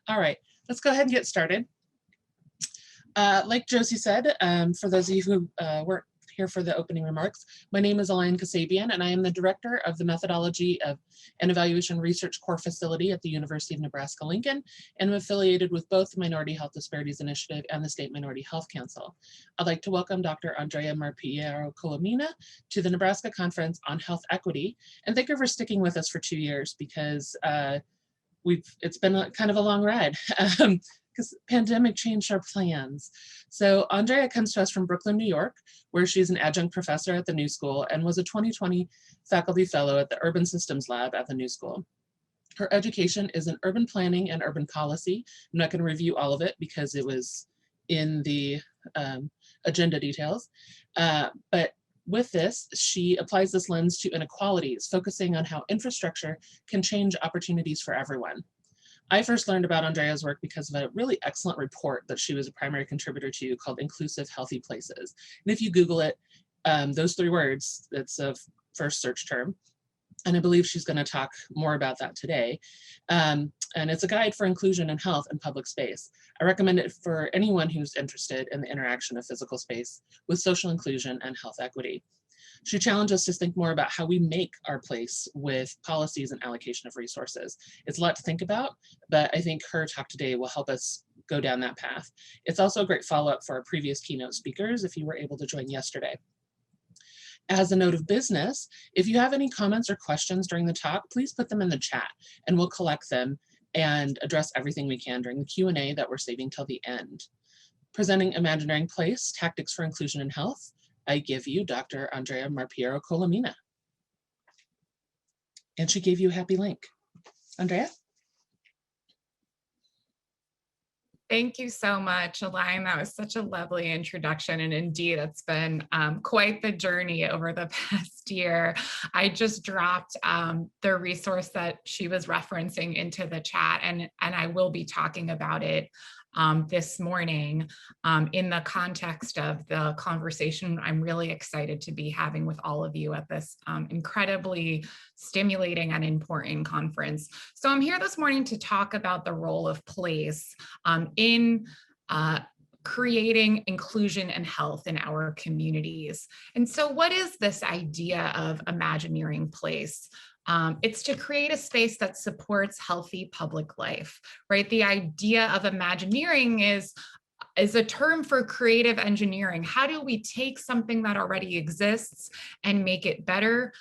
All right, let's go ahead and get started. Like Josie said, for those of you who weren't here for the opening remarks, my name is Elaine Kasabian, and I am the Director of the Methodology of and Evaluation Research Core Facility at the University of Nebraska-Lincoln, and I'm affiliated with both the Minority Health Disparities Initiative and the State Minority Health Council. I'd like to welcome Dr. Andrea Marpillero-Colomina to the Nebraska Conference on Health Equity, and thank you for sticking with us for 2 years because it's been kind of a long ride. Because pandemic changed our plans. So Andrea comes to us from Brooklyn, New York, where she's an adjunct professor at the New School and was a 2020 faculty fellow at the Urban Systems Lab at the New School. Her education is in urban planning and urban policy. I'm not going to review all of it because it was in the agenda details. But with this, she applies this lens to inequalities, focusing on how infrastructure can change opportunities for everyone. I first learned about Andrea's work because of a really excellent report that she was a primary contributor to called Inclusive Healthy Places. And if you Google it, those 3 words, it's a first search term. And I believe she's going to talk more about that today. And it's a guide for inclusion and health in public space. I recommend it for anyone who's interested in the interaction of physical space with social inclusion and health equity. She challenged us to think more about how we make our place with policies and allocation of resources. It's a lot to think about, but I think her talk today will help us go down that path. It's also a great follow-up for our previous keynote speakers if you were able to join yesterday. As a note of business, if you have any comments or questions during the talk, please put them in the chat and we'll collect them and address everything we can during the Q&A that we're saving till the end. Presenting Imagineering Place, Tactics for Inclusion and Health, I give you Dr. Andrea Marpillero-Colomina. And she gave you a happy link. Andrea? Thank you so much, Elaine. That was such a lovely introduction. And indeed, it's been quite the journey over the past year. I just dropped the resource that she was referencing into the chat, and I will be talking about it this morning in the context of the conversation I'm really excited to be having with all of you at this incredibly stimulating and important conference. So I'm here this morning to talk about the role of place in creating inclusion and health in our communities. And so what is this idea of Imagineering Place? It's to create a space that supports healthy public life, right? The idea of Imagineering is a term for creative engineering. How do we take something that already exists and make it better?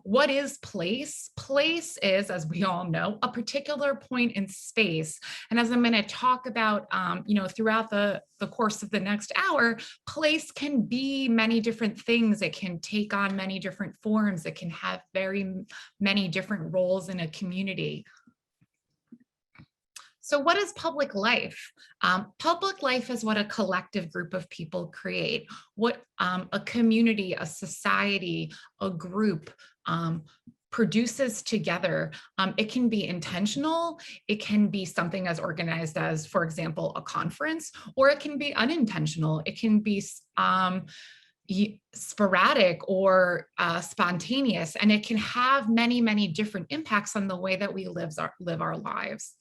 What is place? Place is, as we all know, a particular point in space. And as I'm going to talk about, throughout the course of the next hour, place can be many different things. It can take on many different forms. It can have very many different roles in a community. So what is public life? Public life is what a collective group of people create, what a community, a society, a group produces together. It can be intentional, it can be something as organized as, for example, a conference, or it can be unintentional. It can be sporadic or spontaneous, and it can have many, many different impacts on the way that we live our lives.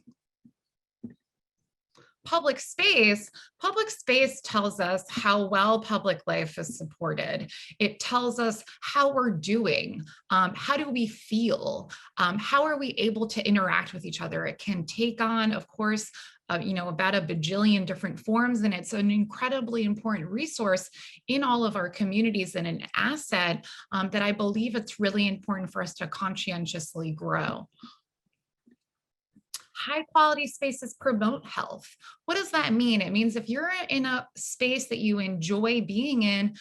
Public space tells us how well public life is supported. It tells us how we're doing, how do we feel, how are we able to interact with each other. It can take on, of course, about a bajillion different forms, and it's an incredibly important resource in all of our communities and an asset that I believe it's really important for us to conscientiously grow. High quality spaces promote health. What does that mean? It means if you're in a space that you enjoy being in,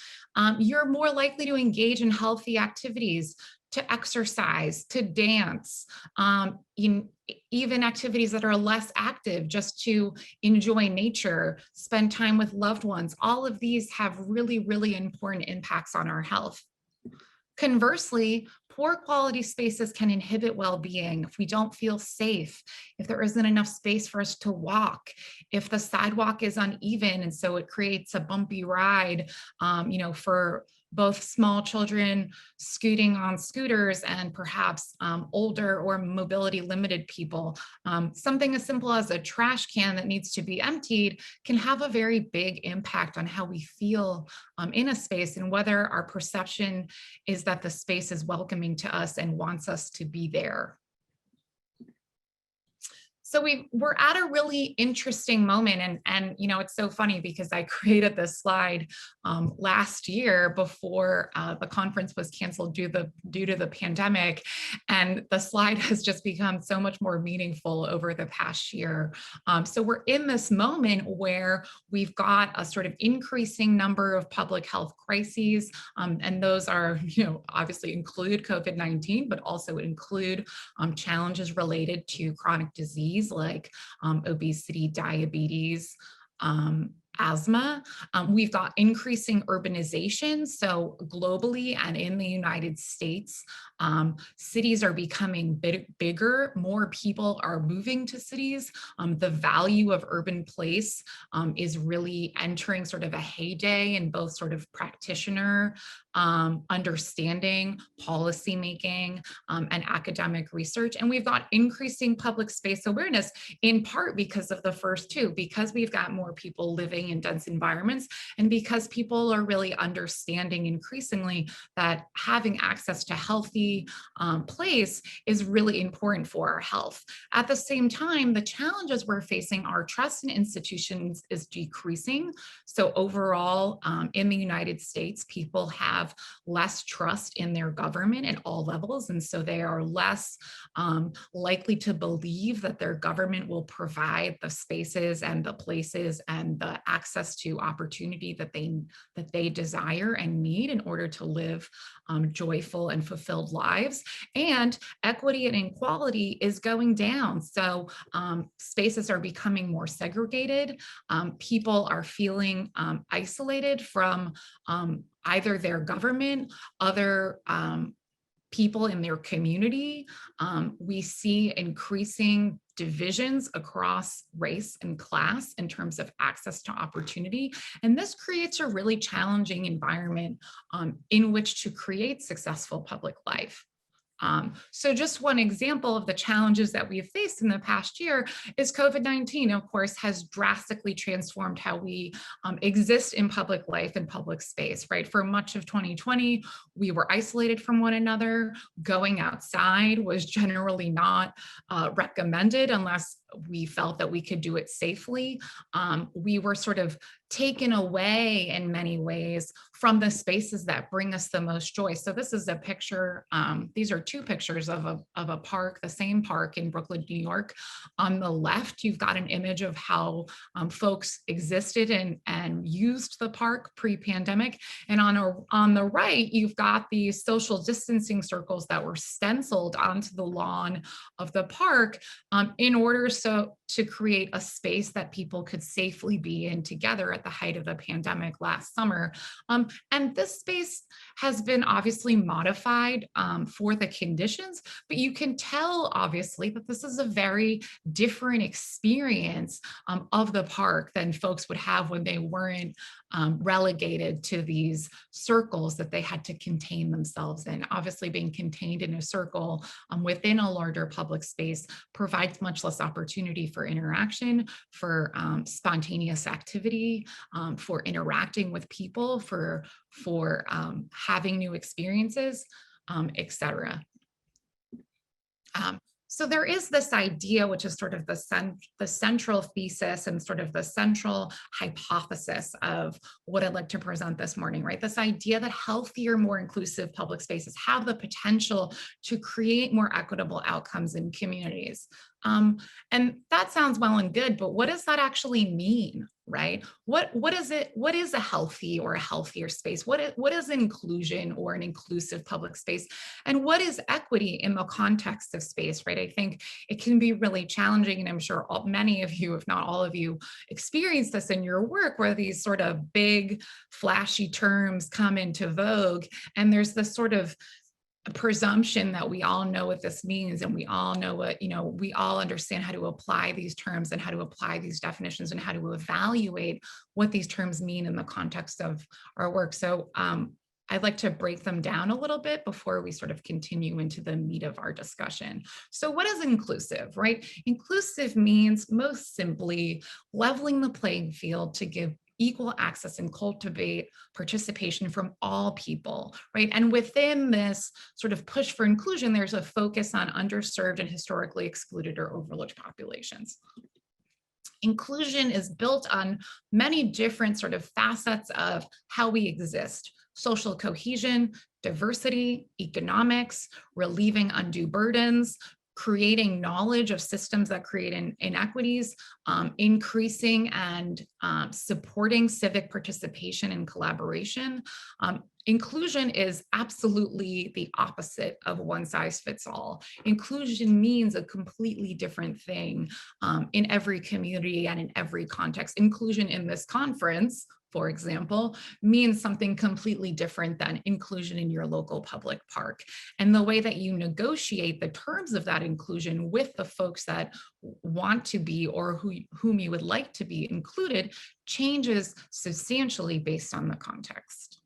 you're more likely to engage in healthy activities, to exercise, to dance, even activities that are less active, just to enjoy nature, spend time with loved ones. All of these have really, really important impacts on our health. Conversely, poor quality spaces can inhibit well-being if we don't feel safe, if there isn't enough space for us to walk, if the sidewalk is uneven and so it creates a bumpy ride, for both small children scooting on scooters and perhaps older or mobility limited people. Something as simple as a trash can that needs to be emptied can have a very big impact on how we feel in a space and whether our perception is that the space is welcoming to us and wants us to be there. So we're at a really interesting moment, and you know, it's so funny because I created this slide last year before the conference was canceled due to the pandemic, and the slide has just become so much more meaningful over the past year. So we're in this moment where we've got a sort of increasing number of public health crises, and those are, you know, obviously include COVID-19, but also include challenges related to chronic disease like obesity, diabetes, asthma. We've got increasing urbanization. So globally and in the United States, cities are becoming bigger. More people are moving to cities. The value of urban place is really entering sort of a heyday in both sort of practitioner understanding, policymaking, and academic research. And we've got increasing public space awareness, in part because of the first two, because we've got more people living in dense environments, and because people are really understanding increasingly that having access to healthy place is really important for our health. At the same time, the challenges we're facing, our trust in institutions is decreasing. So overall, in the United States, people have less trust in their government at all levels. And so they are less likely to believe that their government will provide the spaces and the places and the access to opportunity that they desire and need in order to live joyful and fulfilled lives. And equity and inequality is going down. So spaces are becoming more segregated. People are feeling isolated from either their government, other people in their community. We see increasing divisions across race and class in terms of access to opportunity. And this creates a really challenging environment in which to create successful public life. So just one example of the challenges that we have faced in the past year is COVID-19, of course, has drastically transformed how we exist in public life and public space, right? For much of 2020, we were isolated from one another. Going outside was generally not recommended unless we felt that we could do it safely. We were sort of taken away in many ways from the spaces that bring us the most joy. So this is a picture, these are two pictures of a park, the same park in Brooklyn, New York. On the left, you've got an image of how folks existed and used the park pre-pandemic. And on the right, you've got these social distancing circles that were stenciled onto the lawn of the park in order to create a space that people could safely be in together at the height of the pandemic last summer. And this space has been obviously modified for the conditions, but you can tell obviously that this is a very different experience of the park than folks would have when they weren't relegated to these circles that they had to contain themselves in. Obviously, being contained in a circle within a larger public space provides much less opportunity for interaction, for spontaneous activity, for interacting with people, for having new experiences, etc. So there is this idea, which is sort of the central thesis and sort of the central hypothesis of what I'd like to present this morning, right? This idea that healthier, more inclusive public spaces have the potential to create more equitable outcomes in communities. And that sounds well and good, but what does that actually mean, right? What is it? What is a healthy or a healthier space? What is inclusion or an inclusive public space? And what is equity in the context of space, right? I think it can be really challenging, and I'm sure many of you, if not all of you, experience this in your work, where these sort of big, flashy terms come into vogue, and there's this sort of a presumption that we all know what this means, and we all know what, we all understand how to apply these terms and how to apply these definitions and how to evaluate what these terms mean in the context of our work. So I'd like to break them down a little bit before we sort of continue into the meat of our discussion. So what is inclusive, right? Inclusive means, most simply, leveling the playing field to give equal access and cultivate participation from all people, right? And within this sort of push for inclusion, there's a focus on underserved and historically excluded or overlooked populations. Inclusion is built on many different sort of facets of how we exist: social cohesion, diversity, economics, relieving undue burdens, creating knowledge of systems that create inequities, increasing and supporting civic participation and collaboration. Inclusion is absolutely the opposite of one size fits all. Inclusion means a completely different thing in every community and in every context. Inclusion in this conference, for example, means something completely different than inclusion in your local public park. And the way that you negotiate the terms of that inclusion with the folks that want to be or whom you would like to be included changes substantially based on the context.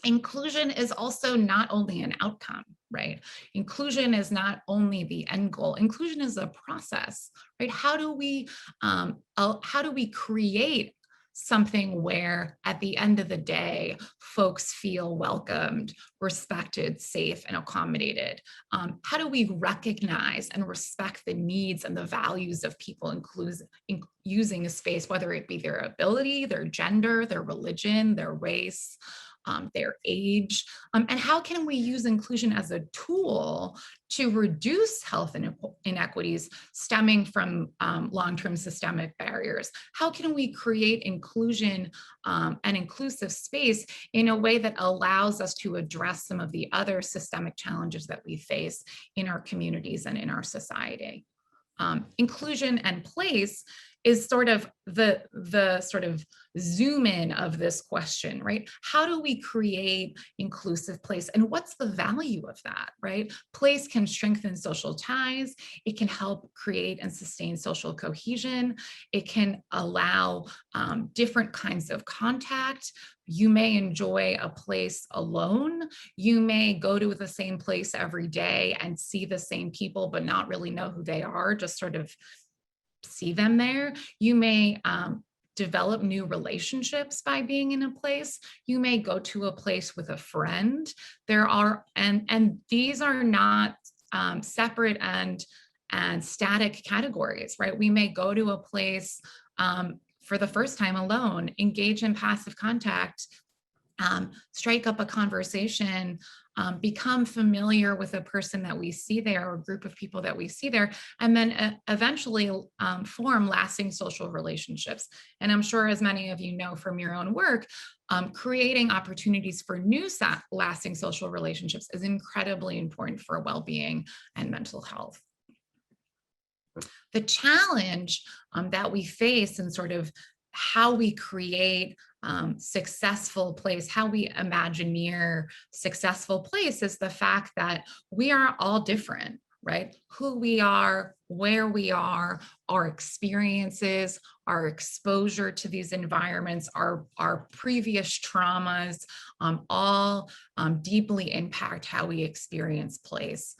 Inclusion is also not only an outcome, right? Inclusion is not only the end goal. Inclusion is a process, right? How do we create something where at the end of the day, folks feel welcomed, respected, safe, and accommodated? How do we recognize and respect the needs and the values of people using a space, whether it be their ability, their gender, their religion, their race, their age, and how can we use inclusion as a tool to reduce health inequities stemming from long-term systemic barriers? How can we create inclusion and inclusive space in a way that allows us to address some of the other systemic challenges that we face in our communities and in our society? Inclusion and place is sort of the sort of zoom in of this question, right? How do we create inclusive place, and what's the value of that, right? Place can strengthen social ties. It can help create and sustain social cohesion. It can allow different kinds of contact. You may enjoy a place alone. You may go to the same place every day and see the same people, but not really know who they are, just sort of see them there. You may develop new relationships by being in a place. You may go to a place with a friend. There are, and these are not separate and static categories, right? We may go to a place for the first time alone, engage in passive contact, strike up a conversation, become familiar with a person that we see there or a group of people that we see there, and then eventually form lasting social relationships. And I'm sure, as many of you know from your own work, creating opportunities for new lasting social relationships is incredibly important for well-being and mental health. The challenge that we face in sort of how we create successful place, how we Imagineer successful place, is the fact that we are all different, right? Who we are, where we are, our experiences, our exposure to these environments, our previous traumas, all deeply impact how we experience place.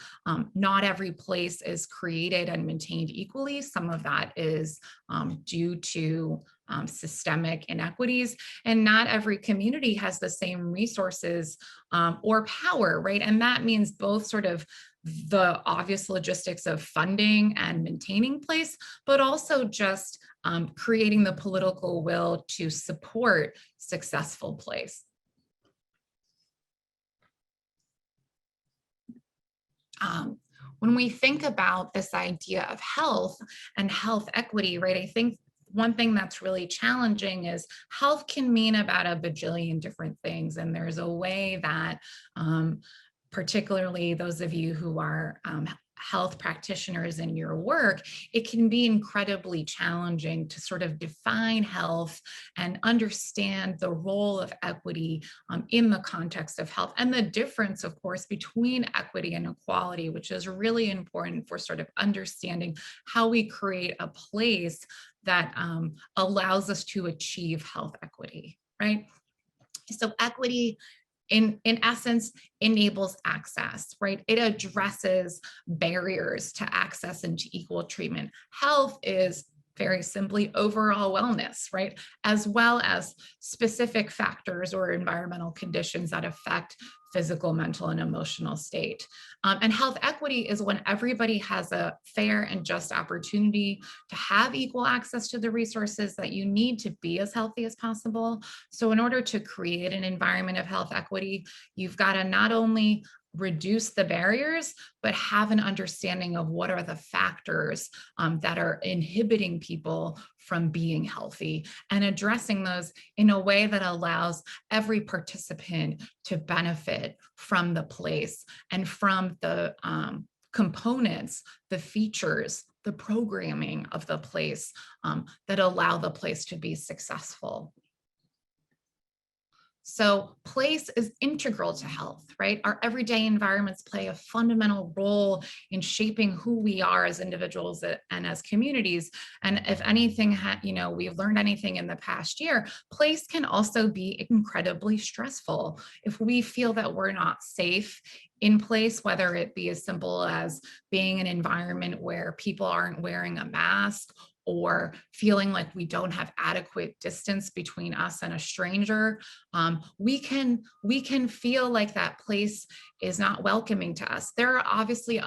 Not every place is created and maintained equally. Some of that is due to systemic inequities, and not every community has the same resources or power, right? And that means both sort of the obvious logistics of funding and maintaining place, but also just creating the political will to support successful place. When we think about this idea of health and health equity, right, I think one thing that's really challenging is health can mean about a bajillion different things. And there's a way that particularly those of you who are health practitioners in your work, it can be incredibly challenging to sort of define health and understand the role of equity in the context of health, and the difference, of course, between equity and equality, which is really important for sort of understanding how we create a place that allows us to achieve health equity, right? So equity in essence, enables access, right? It addresses barriers to access and to equal treatment. Health is very simply overall wellness, right? As well as specific factors or environmental conditions that affect physical, mental, and emotional state. And health equity is when everybody has a fair and just opportunity to have equal access to the resources that you need to be as healthy as possible. So in order to create an environment of health equity, you've got to not only reduce the barriers, but have an understanding of what are the factors that are inhibiting people from being healthy, and addressing those in a way that allows every participant to benefit from the place and from the components, the features, the programming of the place that allow the place to be successful. So place is integral to health, right? Our everyday environments play a fundamental role in shaping who we are as individuals and as communities. And if anything, we've learned anything in the past year, place can also be incredibly stressful. If we feel that we're not safe in place, whether it be as simple as being an environment where people aren't wearing a mask, or feeling like we don't have adequate distance between us and a stranger, we can feel like that place is not welcoming to us. There are obviously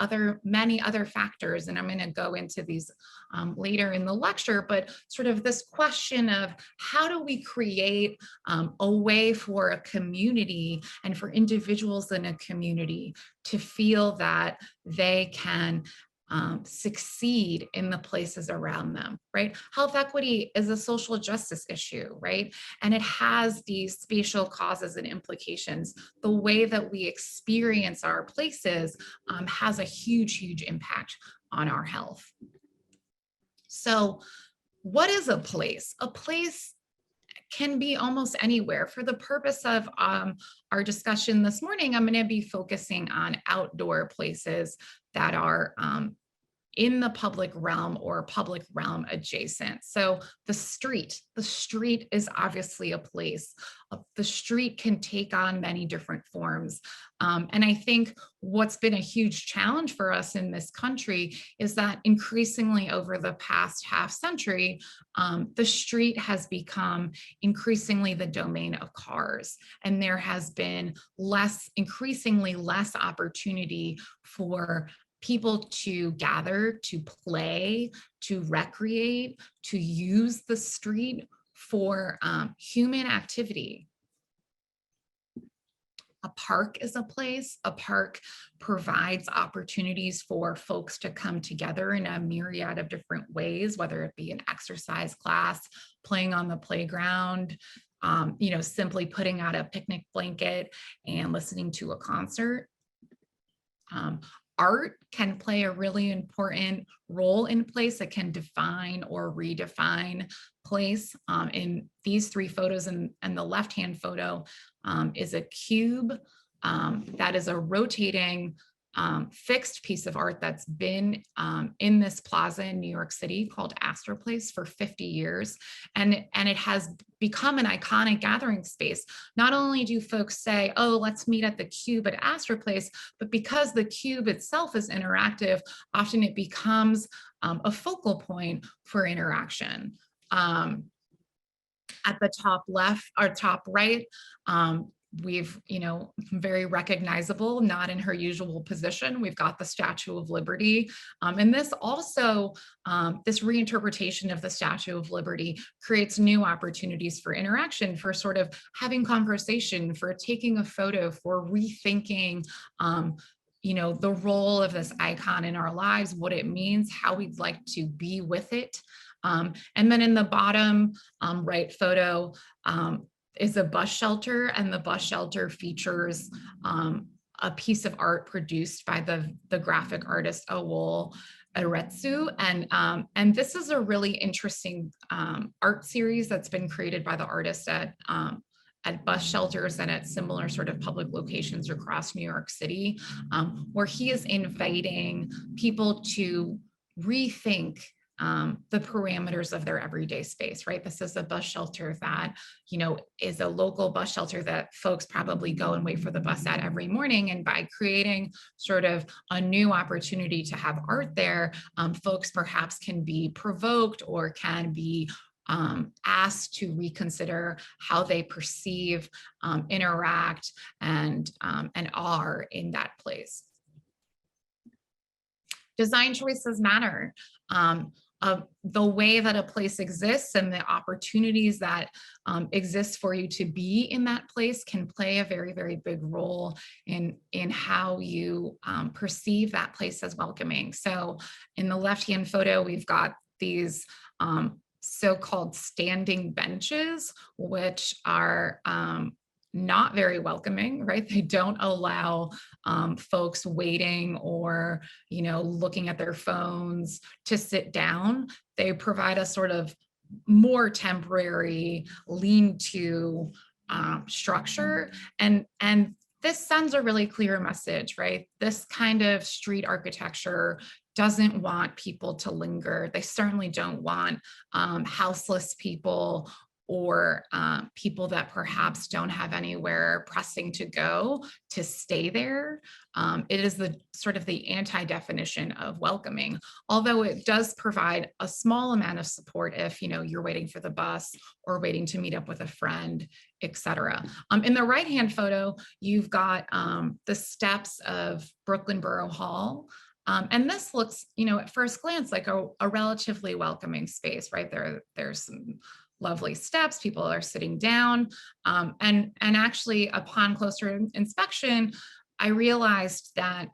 many other factors, and I'm going to go into these later in the lecture, but sort of this question of how do we create a way for a community and for individuals in a community to feel that they can succeed in the places around them, right? Health equity is a social justice issue, right? And it has these spatial causes and implications. The way that we experience our places has a huge, huge impact on our health. So what is a place? A place can be almost anywhere. For the purpose of our discussion this morning, I'm going to be focusing on outdoor places that are in the public realm or public realm adjacent. So the street is obviously a place. The street can take on many different forms. And I think what's been a huge challenge for us in this country is that increasingly over the past half century, the street has become increasingly the domain of cars. And there has been increasingly less opportunity for people to gather, to play, to recreate, to use the street for human activity. A park is a place. A park provides opportunities for folks to come together in a myriad of different ways, whether it be an exercise class, playing on the playground, simply putting out a picnic blanket and listening to a concert. Art can play a really important role in place. It can define or redefine place. In these three photos, and the left-hand photo is a cube that is a rotating fixed piece of art that's been in this plaza in New York City called Astor Place for 50 years. And it has become an iconic gathering space. Not only do folks say, oh, let's meet at the cube at Astor Place, but because the cube itself is interactive, often it becomes a focal point for interaction. At the top left or top right, we've, very recognizable, not in her usual position. We've got the Statue of Liberty. And this also, this reinterpretation of the Statue of Liberty creates new opportunities for interaction, for sort of having conversation, for taking a photo, for rethinking, the role of this icon in our lives, what it means, how we'd like to be with it. And then in the bottom right photo, is a bus shelter, and the bus shelter features a piece of art produced by the graphic artist Awol Eretsu. And this is a really interesting art series that's been created by the artist at bus shelters and at similar sort of public locations across New York City, where he is inviting people to rethink the parameters of their everyday space, right? This is a bus shelter that, is a local bus shelter that folks probably go and wait for the bus at every morning. And by creating sort of a new opportunity to have art there, folks perhaps can be provoked or can be asked to reconsider how they perceive, interact, and are in that place. Design choices matter. The way that a place exists and the opportunities that exist for you to be in that place can play a very, very big role in how you perceive that place as welcoming. So in the left-hand photo, we've got these so-called standing benches, which are not very welcoming, right? They don't allow folks waiting or, looking at their phones to sit down. They provide a sort of more temporary lean-to structure. And this sends a really clear message, right? This kind of street architecture doesn't want people to linger. They certainly don't want houseless people or people that perhaps don't have anywhere pressing to go to stay there. It is the sort of the anti-definition of welcoming, although it does provide a small amount of support if you're waiting for the bus or waiting to meet up with a friend, etc. In the right-hand photo, you've got the steps of Brooklyn Borough Hall. And this looks, at first glance, like a relatively welcoming space, right? There's some lovely steps, people are sitting down. And actually, upon closer inspection, I realized that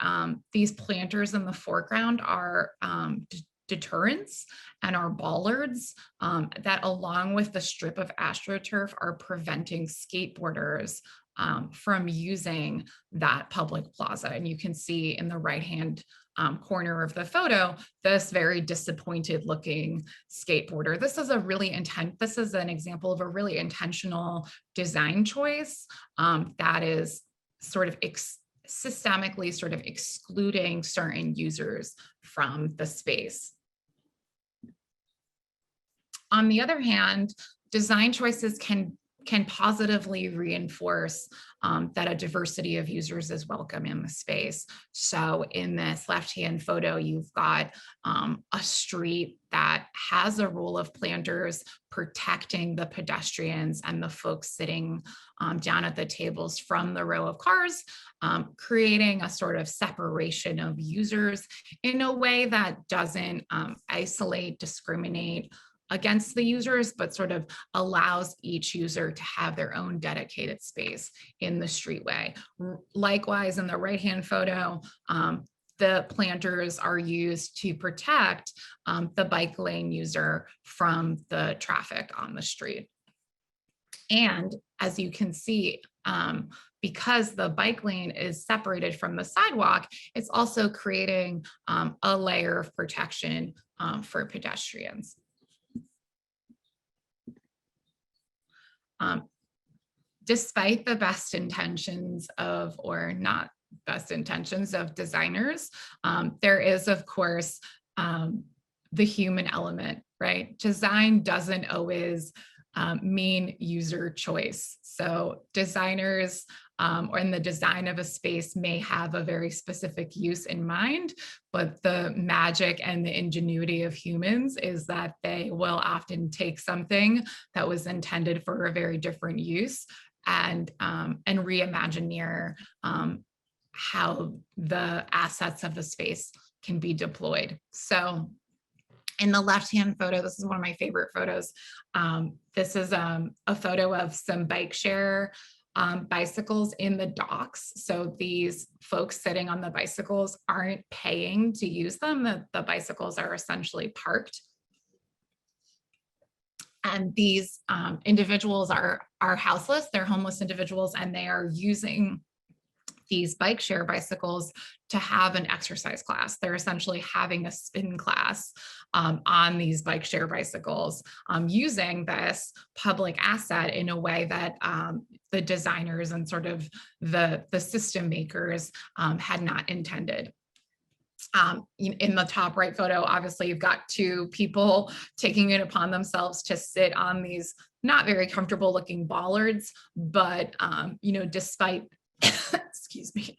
these planters in the foreground are deterrents and are bollards that, along with the strip of astroturf, are preventing skateboarders from using that public plaza. And you can see in the right-hand corner of the photo, this very disappointed looking skateboarder. This is an example of a really intentional design choice that is sort of systemically sort of excluding certain users from the space. On the other hand, design choices can positively reinforce that a diversity of users is welcome in the space. So in this left-hand photo, you've got a street that has a row of planters protecting the pedestrians and the folks sitting down at the tables from the row of cars, creating a sort of separation of users in a way that doesn't isolate, discriminate against the users, but sort of allows each user to have their own dedicated space in the streetway. Likewise, in the right-hand photo, the planters are used to protect the bike lane user from the traffic on the street. And as you can see, because the bike lane is separated from the sidewalk, it's also creating a layer of protection for pedestrians. Despite the best intentions of, or not best intentions of, designers, there is, of course, the human element, right? Design doesn't always mean user choice. So designers or in the design of a space may have a very specific use in mind, but the magic and the ingenuity of humans is that they will often take something that was intended for a very different use and reimagineer how the assets of the space can be deployed. So in the left-hand photo, this is one of my favorite photos. This is a photo of some bike share bicycles in the docks. So these folks sitting on the bicycles aren't paying to use them. The bicycles are essentially parked. And these individuals are houseless, they're homeless individuals, and they are using these bike share bicycles to have an exercise class. They're essentially having a spin class on these bike share bicycles using this public asset in a way that the designers and sort of the system makers had not intended. In the top right photo, obviously you've got two people taking it upon themselves to sit on these not very comfortable looking bollards, but despite, excuse me,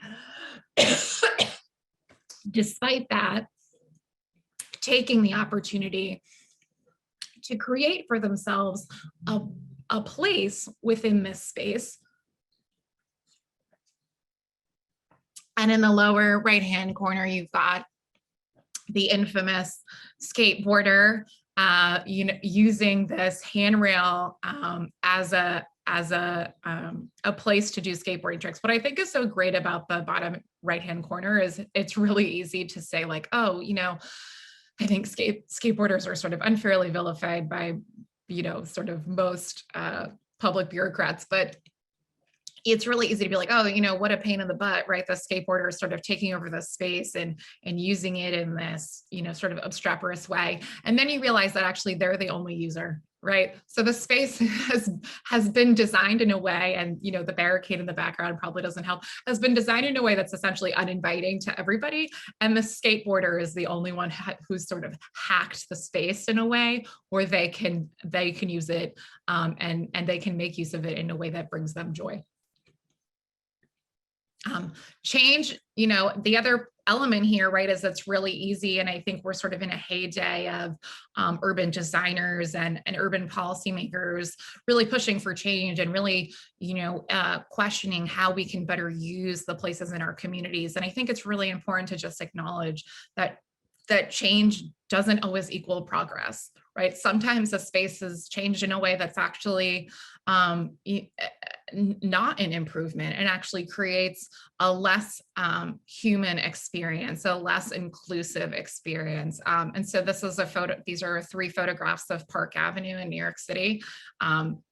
despite that, taking the opportunity to create for themselves a place within this space. And in the lower right-hand corner, you've got the infamous skateboarder, using this handrail as a place to do skateboarding tricks. What I think is so great about the bottom right-hand corner is it's really easy to say like, oh, I think skateboarders are sort of unfairly vilified by, sort of most public bureaucrats, but it's really easy to be like, oh, what a pain in the butt, right? The skateboarder is sort of taking over the space and using it in this, sort of obstreperous way. And then you realize that actually they're the only user, right? So the space has been designed in a way, and the barricade in the background probably doesn't help, has been designed in a way that's essentially uninviting to everybody. And the skateboarder is the only one who's sort of hacked the space in a way where they can use it, and they can make use of it in a way that brings them joy. Change, the other element here, right, is it's really easy. And I think we're sort of in a heyday of urban designers and urban policymakers really pushing for change and really, questioning how we can better use the places in our communities. And I think it's really important to just acknowledge that change doesn't always equal progress, right? Sometimes a space is changed in a way that's actually not an improvement and actually creates a less human experience, a less inclusive experience. And so this is these are 3 photographs of Park Avenue in New York City.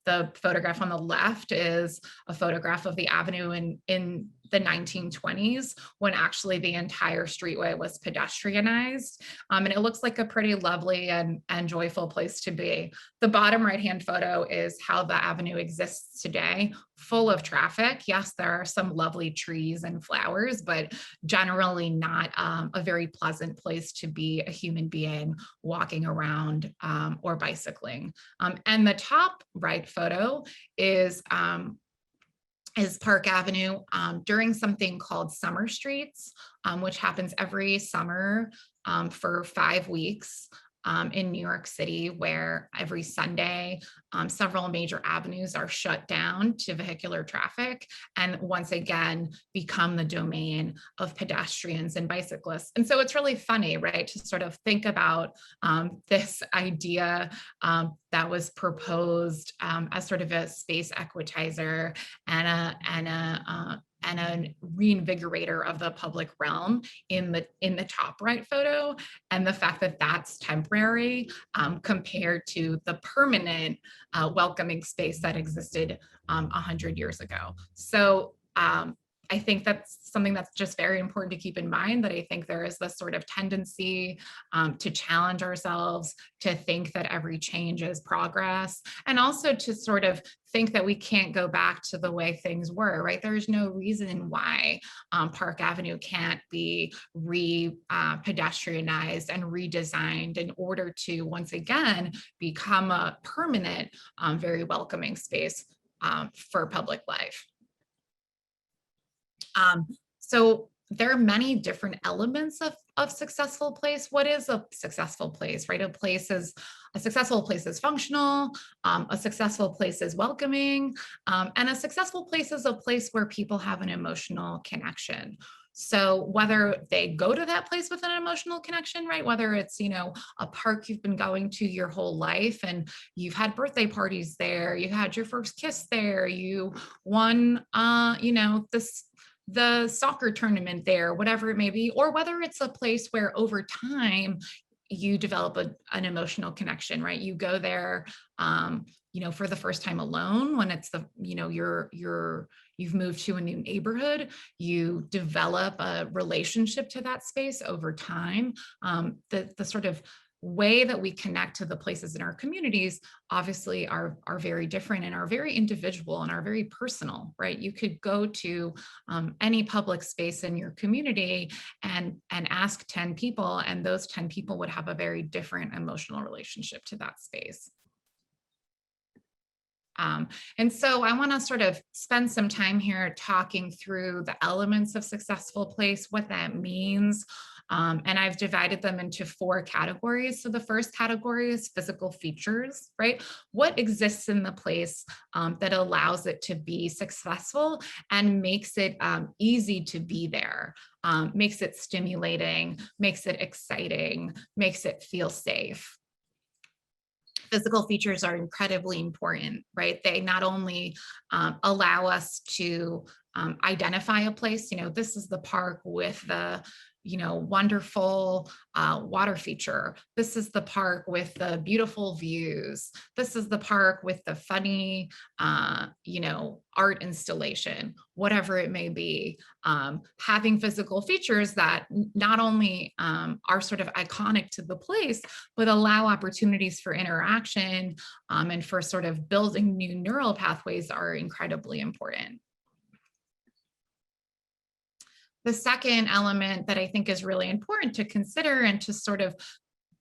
The photograph on the left is a photograph of the avenue in the 1920s, when actually the entire streetway was pedestrianized. And it looks like a pretty lovely and joyful place to be. The bottom right-hand photo is how the avenue exists today, full of traffic. Yes, there are some lovely trees and flowers, but generally not a very pleasant place to be a human being walking around or bicycling. And the top right photo is Park Avenue during something called Summer Streets, which happens every summer for 5 weeks in New York City, where every Sunday, several major avenues are shut down to vehicular traffic and once again become the domain of pedestrians and bicyclists. And so it's really funny, right, to sort of think about this idea that was proposed as sort of a space equitizer and a reinvigorator of the public realm in the top right photo, and the fact that that's temporary compared to the permanent welcoming space that existed 100 years ago. So I think that's something that's just very important to keep in mind, that I think there is this sort of tendency to challenge ourselves, to think that every change is progress, and also to sort of think that we can't go back to the way things were, right? There's no reason why Park Avenue can't be pedestrianized and redesigned in order to once again become a permanent, very welcoming space for public life. So there are many different elements of successful place. What is a successful place, right? A successful place is functional, a successful place is welcoming, and a successful place is a place where people have an emotional connection. So whether they go to that place with an emotional connection, right? Whether it's, a park you've been going to your whole life and you've had birthday parties there, you had your first kiss there, you won, the soccer tournament there, whatever it may be, or whether it's a place where over time you develop an emotional connection, right? You go there, for the first time alone, when it's you've moved to a new neighborhood, you develop a relationship to that space over time. The sort of way that we connect to the places in our communities obviously are very different and are very individual and are very personal, right? You could go to any public space in your community and ask 10 people, and those 10 people would have a very different emotional relationship to that space. And so I want to sort of spend some time here talking through the elements of successful place, what that means. And I've divided them into 4 categories. So the first category is physical features, right? What exists in the place that allows it to be successful and makes it easy to be there, makes it stimulating, makes it exciting, makes it feel safe. Physical features are incredibly important, right? They not only allow us to identify a place, this is the park with the, wonderful water feature. This is the park with the beautiful views. This is the park with the funny, art installation, whatever it may be. Having physical features that not only are sort of iconic to the place, but allow opportunities for interaction and for sort of building new neural pathways are incredibly important. The second element that I think is really important to consider and to sort of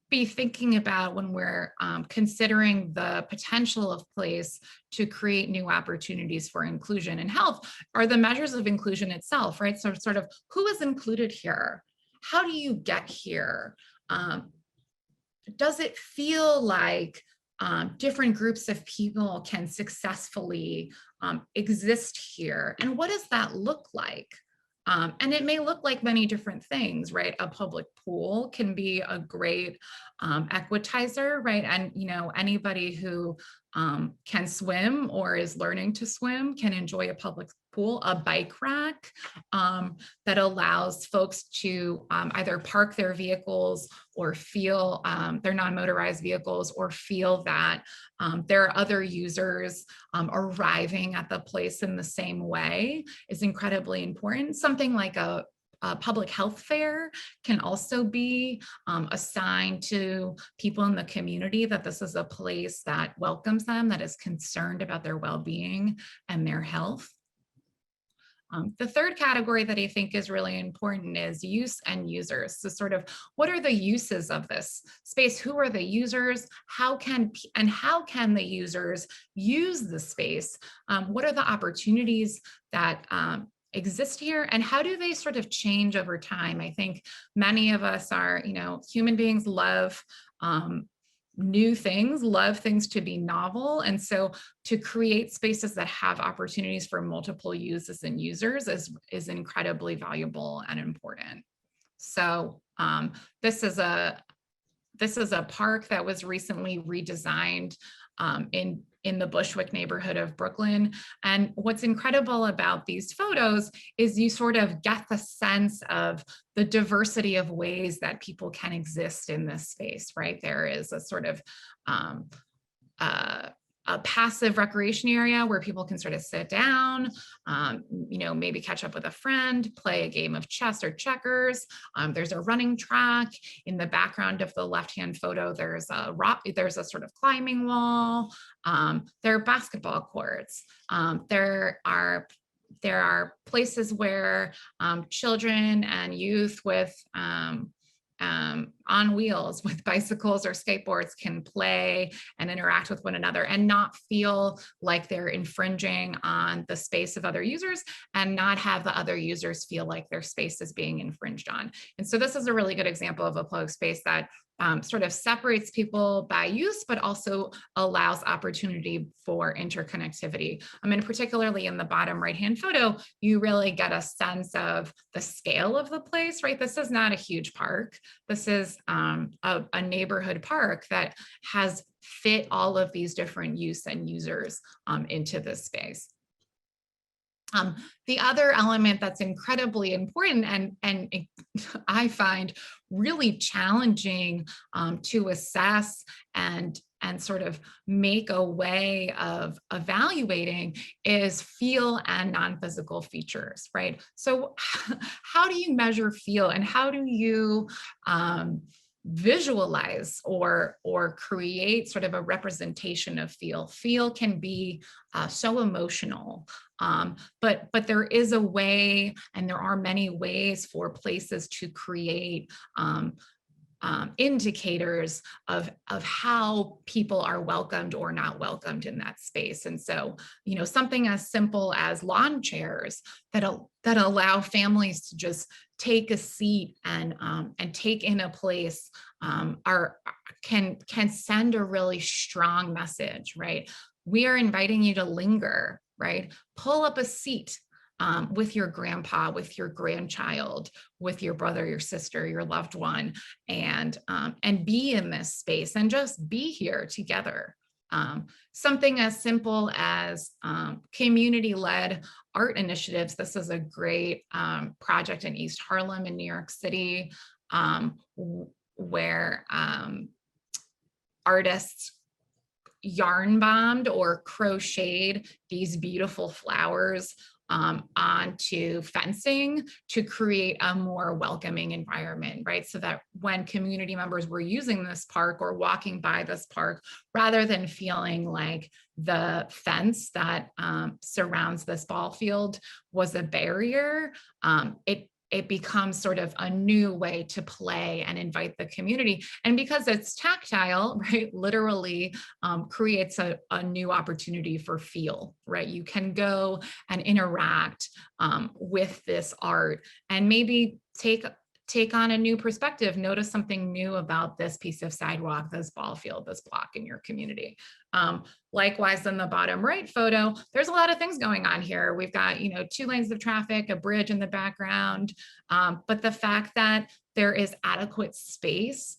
be thinking about when we're considering the potential of place to create new opportunities for inclusion and health are the measures of inclusion itself, right? So sort of who is included here? How do you get here? Does it feel like different groups of people can successfully exist here? And what does that look like? And it may look like many different things, right? A public pool can be a great equitizer, right? And anybody who can swim or is learning to swim can enjoy a public pool. A bike rack that allows folks to either park their vehicles or feel their non-motorized vehicles, or feel that there are other users arriving at the place in the same way is incredibly important. Something like a public health fair can also be assigned to people in the community, that this is a place that welcomes them, that is concerned about their well-being and their health. The third category that I think is really important is use and users. So sort of what are the uses of this space? Who are the users? How can the users use the space? What are the opportunities that exist here, and how do they sort of change over time? I think many of us are, human beings love new things, love things to be novel. And so to create spaces that have opportunities for multiple uses and users is incredibly valuable and important. So this is a park that was recently redesigned in the Bushwick neighborhood of Brooklyn. And what's incredible about these photos is you sort of get the sense of the diversity of ways that people can exist in this space, right? There is a sort of a passive recreation area where people can sort of sit down, maybe catch up with a friend, play a game of chess or checkers. There's a running track. In the background of the left-hand photo, there's a sort of climbing wall. There are basketball courts. There are places where children and youth with on wheels with bicycles or skateboards can play and interact with one another and not feel like they're infringing on the space of other users, and not have the other users feel like their space is being infringed on. And so this is a really good example of a public space that sort of separates people by use, but also allows opportunity for interconnectivity. And particularly in the bottom right-hand photo, you really get a sense of the scale of the place, right? This is not a huge park. This is a neighborhood park that has fit all of these different use and users into this space. The other element that's incredibly important and I find really challenging to assess and sort of make a way of evaluating is feel and non-physical features, right? So how do you measure feel, and how do you visualize or create sort of a representation of feel. Feel can be so emotional, but there is a way, and there are many ways for places to create indicators of how people are welcomed or not welcomed in that space. And so, you know, something as simple as lawn chairs that allow families to just take a seat and take in a place can send a really strong message, right? We are inviting you to linger, right? Pull up a seat with your grandpa, with your grandchild, with your brother, your sister, your loved one, and be in this space and just be here together. Something as simple as community-led art initiatives. This is a great project in East Harlem in New York City, where artists yarn bombed or crocheted these beautiful flowers onto fencing to create a more welcoming environment, right? So that when community members were using this park or walking by this park, rather than feeling like the fence that surrounds this ball field was a barrier, it becomes sort of a new way to play and invite the community. And because it's tactile, right, literally creates a new opportunity for feel, right? You can go and interact with this art and maybe take on a new perspective, notice something new about this piece of sidewalk, this ball field, this block in your community. Likewise, in the bottom right photo, there's a lot of things going on here. We've got, you know, 2 lanes of traffic, a bridge in the background, but the fact that there is adequate space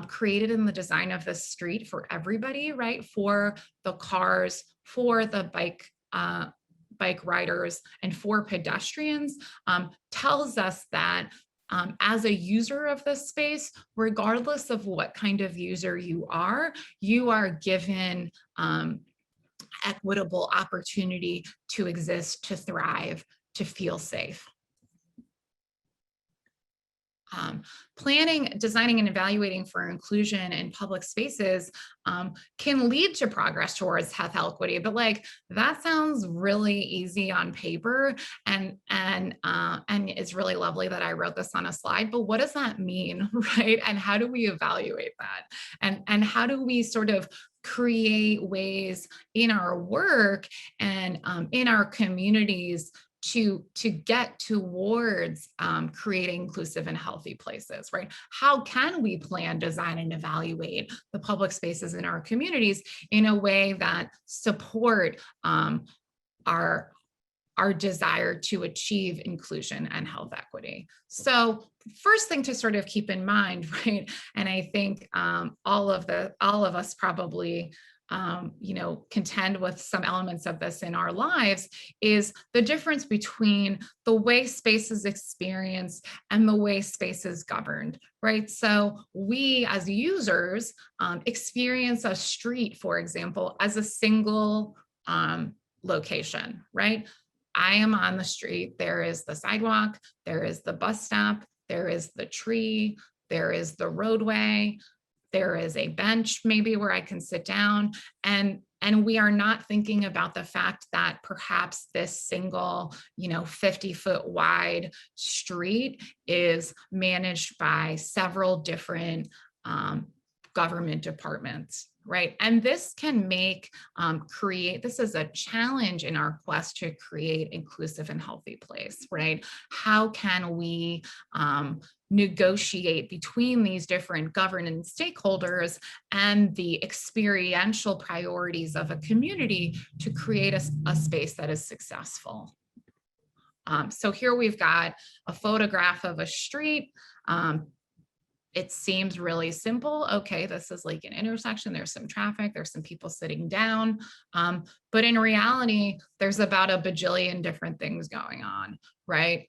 created in the design of the street for everybody, right? For the cars, for the bike riders, and for pedestrians, tells us that as a user of this space, regardless of what kind of user you are given equitable opportunity to exist, to thrive, to feel safe. Planning, designing, and evaluating for inclusion in public spaces can lead to progress towards health equity, but like that sounds really easy on paper, and it's really lovely that I wrote this on a slide. But what does that mean, right? And how do we evaluate that? And how do we sort of create ways in our work and in our communities to get towards creating inclusive and healthy places, right? How can we plan, design, and evaluate the public spaces in our communities in a way that support our desire to achieve inclusion and health equity? So first thing to sort of keep in mind, right? And I think all of us probably you know, contend with some elements of this in our lives, is the difference between the way space is experienced and the way space is governed, right? So we as users experience a street, for example, as a single location, right? I am on the street, there is the sidewalk, there is the bus stop, there is the tree, there is the roadway, there is a bench maybe where I can sit down, and we are not thinking about the fact that perhaps this single, you know, 50-foot wide street is managed by several different government departments, right? And this can make, this is a challenge in our quest to create inclusive and healthy place, right? How can we negotiate between these different governance stakeholders and the experiential priorities of a community to create a space that is successful? So here we've got a photograph of a street. It seems really simple. Okay, this is like an intersection. There's some traffic. There's some people sitting down. But in reality, there's about a bajillion different things going on, right?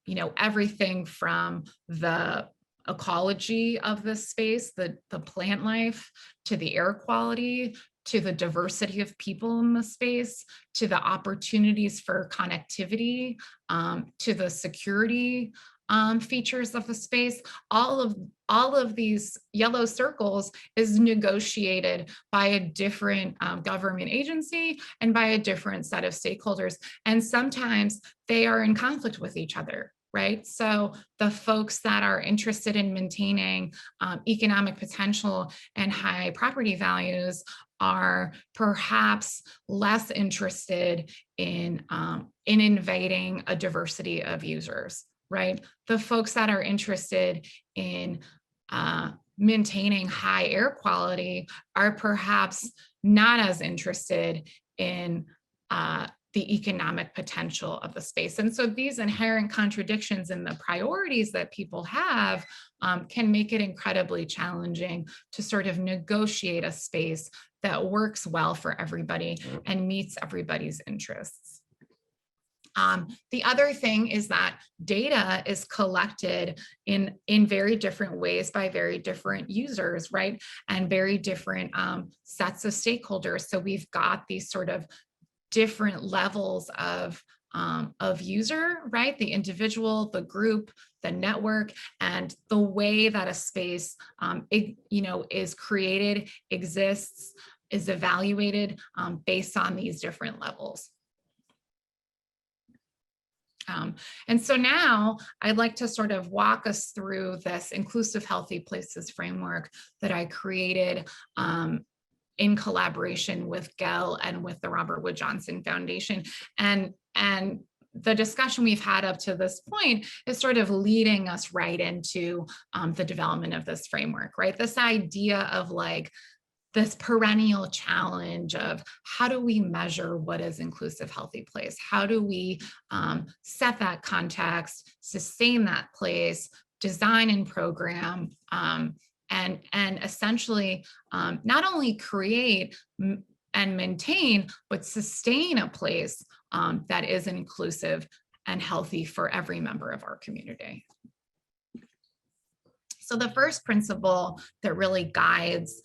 You know, everything from the ecology of this space, the plant life, to the air quality, to the diversity of people in the space, to the opportunities for connectivity, to the security, features of the space, all of these yellow circles is negotiated by a different government agency and by a different set of stakeholders. And sometimes they are in conflict with each other, right? So the folks that are interested in maintaining economic potential and high property values are perhaps less interested in inviting a diversity of users, right? The folks that are interested in maintaining high air quality are perhaps not as interested in the economic potential of the space. And so these inherent contradictions in the priorities that people have can make it incredibly challenging to sort of negotiate a space that works well for everybody and meets everybody's interests. The other thing is that data is collected in very different ways by very different users, right? And very different sets of stakeholders. So we've got these sort of different levels of user, right? The individual, the group, the network, and the way that a space is created, exists, is evaluated based on these different levels. And so now I'd like to sort of walk us through this inclusive healthy places framework that I created in collaboration with GEL and with the Robert Wood Johnson Foundation. And the discussion we've had up to this point is sort of leading us right into the development of this framework, right? This idea of like this perennial challenge of how do we measure what is inclusive, healthy place? How do we set that context, sustain that place, design and program, and essentially not only create and maintain, but sustain a place that is inclusive and healthy for every member of our community. So the first principle that really guides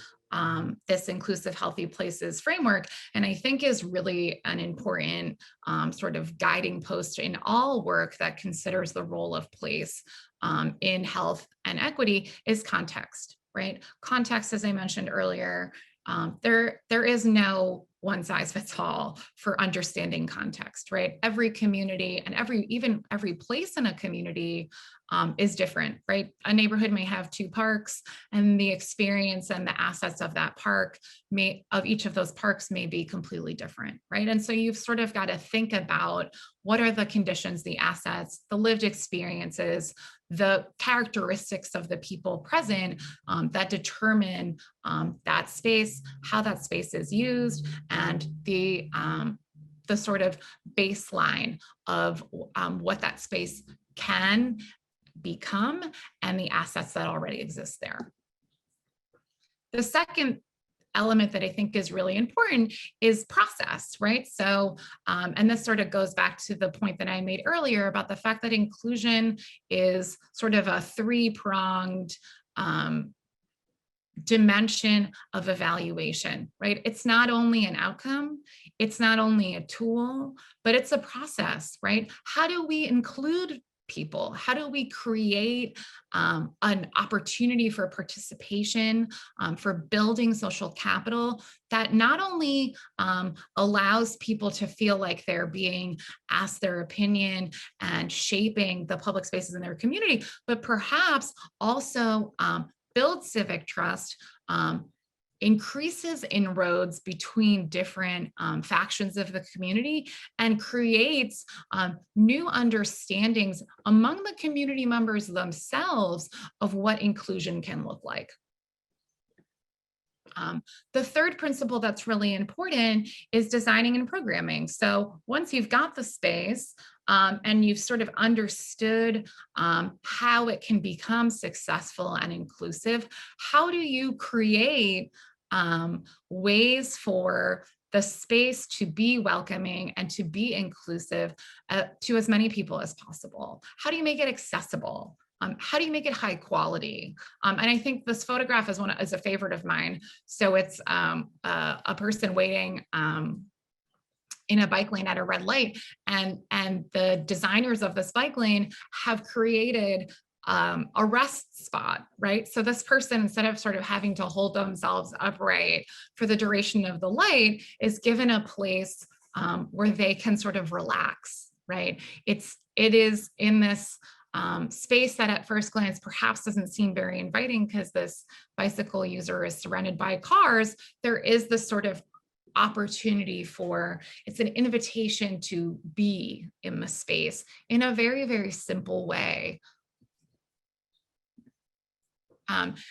this inclusive healthy places framework, and I think is really an important sort of guiding post in all work that considers the role of place in health and equity, is context, right? Context, as I mentioned earlier, there is no one size fits all for understanding context, right? Every community and even every place in a community is different, right? A neighborhood may have 2 parks, and the experience and the assets of that park of each of those parks may be completely different, right? And so you've sort of got to think about what are the conditions, the assets, the lived experiences, the characteristics of the people present that determine that space, how that space is used, and the sort of baseline of what that space can become and the assets that already exist there. The second element that I think is really important is process, right? So, and this sort of goes back to the point that I made earlier about the fact that inclusion is sort of a 3-pronged dimension of evaluation, right? It's not only an outcome, it's not only a tool, but it's a process, right? How do we include people? How do we create an opportunity for participation, for building social capital that not only allows people to feel like they're being asked their opinion and shaping the public spaces in their community, but perhaps also builds civic trust, increases inroads between different factions of the community, and creates new understandings among the community members themselves of what inclusion can look like. The third principle that's really important is designing and programming. So once you've got the space and you've sort of understood how it can become successful and inclusive, how do you create ways for the space to be welcoming and to be inclusive to as many people as possible? How do you make it accessible? How do you make it high quality? And I think this photograph is a favorite of mine. So it's a person waiting in a bike lane at a red light, and the designers of this bike lane have created a rest spot, right? So this person, instead of sort of having to hold themselves upright for the duration of the light, is given a place where they can sort of relax, right? It is in this space that at first glance perhaps doesn't seem very inviting because this bicycle user is surrounded by cars. There is this sort of opportunity for, it's an invitation to be in the space in a very, very simple way.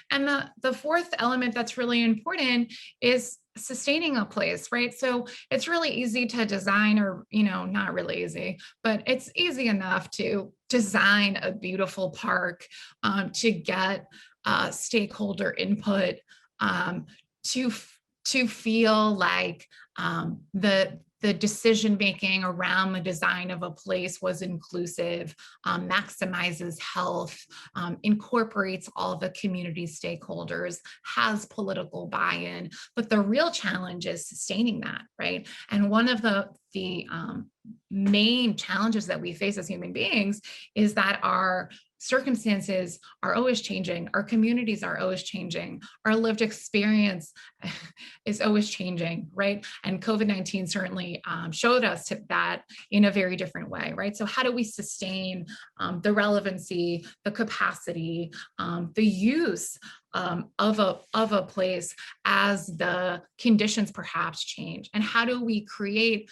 And the fourth element that's really important is sustaining a place, right? So it's really easy to design, or, not really easy, but it's easy enough to design a beautiful park, to get stakeholder input, to feel like the decision-making around the design of a place was inclusive, maximizes health, incorporates all the community stakeholders, has political buy-in. But the real challenge is sustaining that, right? And one of the main challenges that we face as human beings is that our circumstances are always changing, our communities are always changing, our lived experience is always changing, right? And COVID-19 certainly showed us that in a very different way, right? So how do we sustain the relevancy, the capacity, the use of a place as the conditions perhaps change? And how do we create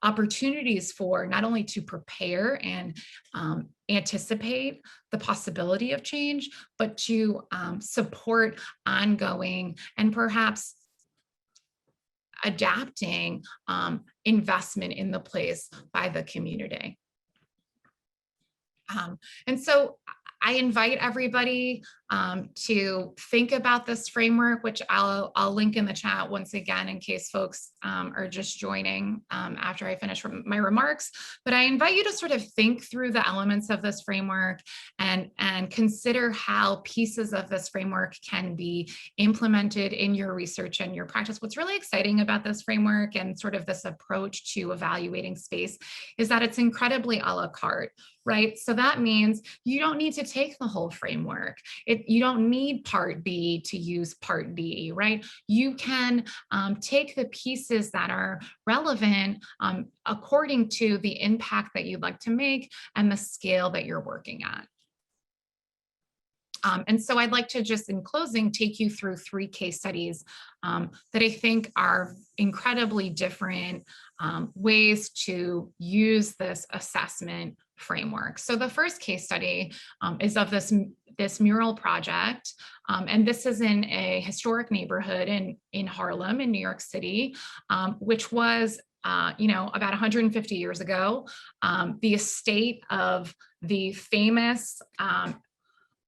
opportunities for not only to prepare and anticipate the possibility of change, but to support ongoing and perhaps adapting investment in the place by the community. And so I invite everybody to think about this framework, which I'll link in the chat once again in case folks are just joining after I finish my remarks. But I invite you to sort of think through the elements of this framework and consider how pieces of this framework can be implemented in your research and your practice. What's really exciting about this framework and sort of this approach to evaluating space is that it's incredibly a la carte, right? So that means you don't need to take the whole framework. You don't need part B to use part D, right? You can take the pieces that are relevant according to the impact that you'd like to make and the scale that you're working at. And so I'd like to just, in closing, take you through 3 case studies that I think are incredibly different ways to use this assessment framework. So the first case study is of this mural project, and this is in a historic neighborhood in Harlem, in New York City, which was about 150 years ago, the estate of the famous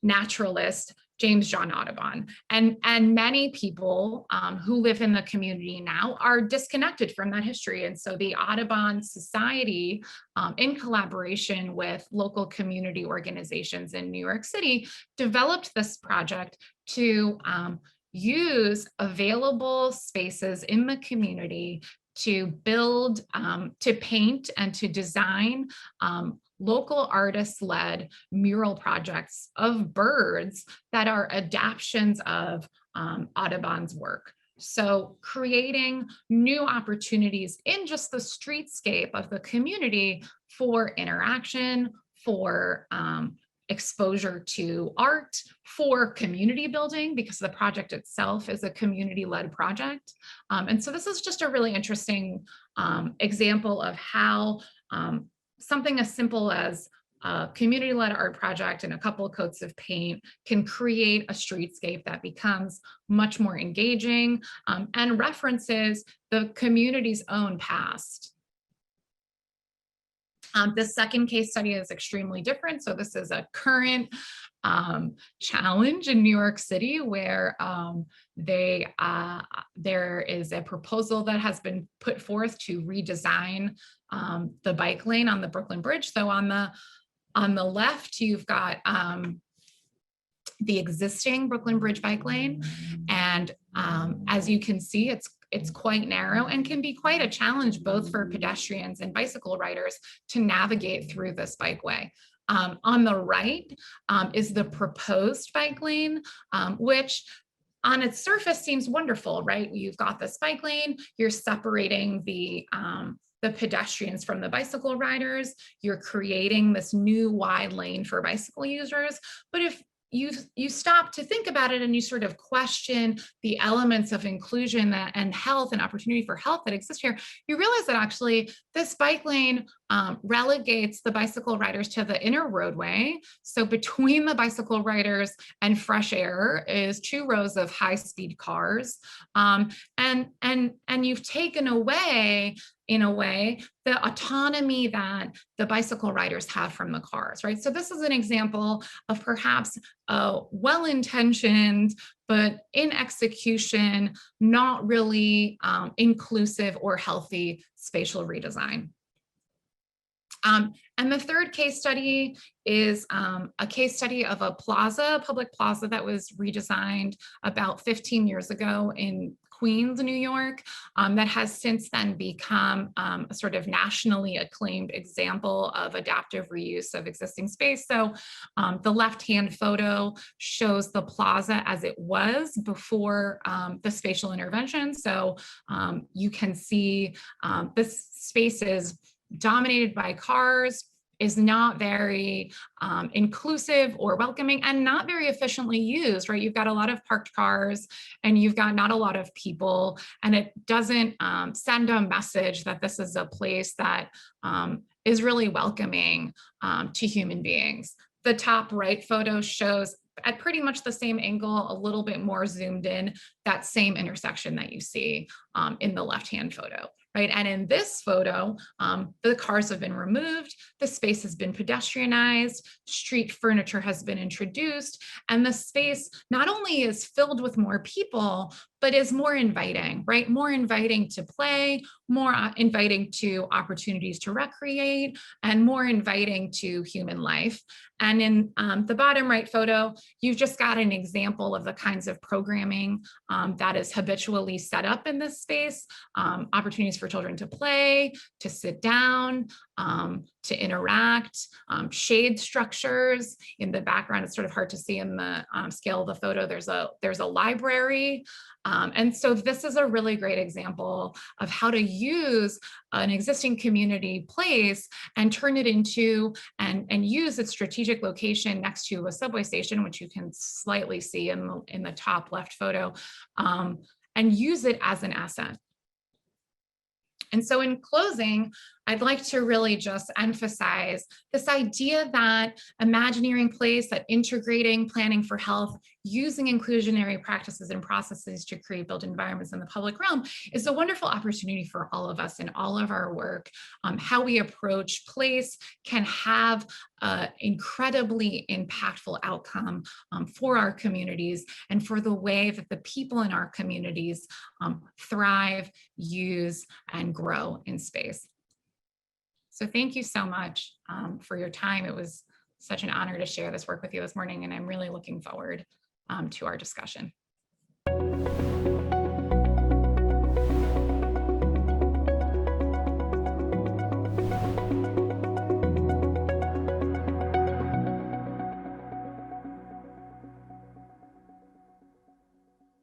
naturalist James John Audubon. And many people who live in the community now are disconnected from that history. And so the Audubon Society, in collaboration with local community organizations in New York City, developed this project to use available spaces in the community to build, to paint, and to design local artist-led mural projects of birds that are adaptations of Audubon's work. So creating new opportunities in just the streetscape of the community for interaction, for exposure to art, for community building, because the project itself is a community-led project. And so this is just a really interesting example of how something as simple as a community-led art project and a couple of coats of paint can create a streetscape that becomes much more engaging and references the community's own past. The second case study is extremely different. So this is a current challenge in New York City where there is a proposal that has been put forth to redesign the bike lane on the Brooklyn Bridge. So on the left, you've got the existing Brooklyn Bridge bike lane. And as you can see, it's quite narrow and can be quite a challenge both for pedestrians and bicycle riders to navigate through this bikeway. On the right is the proposed bike lane, which on its surface seems wonderful, right? You've got this bike lane, you're separating the pedestrians from the bicycle riders, you're creating this new wide lane for bicycle users. But if you stop to think about it and you sort of question the elements of inclusion and health and opportunity for health that exist here, you realize that actually this bike lane relegates the bicycle riders to the inner roadway. So between the bicycle riders and fresh air is 2 rows of high-speed cars. And you've taken away, in a way, the autonomy that the bicycle riders have from the cars, right? So this is an example of perhaps a well-intentioned, but in execution, not really inclusive or healthy spatial redesign. And the third case study is a case study of a plaza, public plaza that was redesigned about 15 years ago in Queens, New York, that has since then become a sort of nationally acclaimed example of adaptive reuse of existing space. So the left-hand photo shows the plaza as it was before the spatial intervention. So you can see this space is dominated by cars, is not very inclusive or welcoming, and not very efficiently used, right? You've got a lot of parked cars and you've got not a lot of people, and it doesn't send a message that this is a place that is really welcoming to human beings. The top right photo shows at pretty much the same angle, a little bit more zoomed in, that same intersection that you see in the left-hand photo. Right. And in this photo, the cars have been removed, the space has been pedestrianized, street furniture has been introduced, and the space not only is filled with more people, but is more inviting, right? More inviting to play, more inviting to opportunities to recreate, and more inviting to human life. And in the bottom right photo, you've just got an example of the kinds of programming that is habitually set up in this space, opportunities for children to play, to sit down, to interact, shade structures. In the background, it's sort of hard to see in the scale of the photo, there's a library. And so this is a really great example of how to use an existing community place and turn it into and use its strategic location next to a subway station, which you can slightly see in the top left photo, and use it as an asset. And so in closing, I'd like to really just emphasize this idea that Imagineering Place, that integrating planning for health, using inclusionary practices and processes to create built environments in the public realm is a wonderful opportunity for all of us in all of our work. How we approach place can have an incredibly impactful outcome for our communities and for the way that the people in our communities thrive, use, and grow in space. So thank you so much for your time. It was such an honor to share this work with you this morning, and I'm really looking forward to our discussion.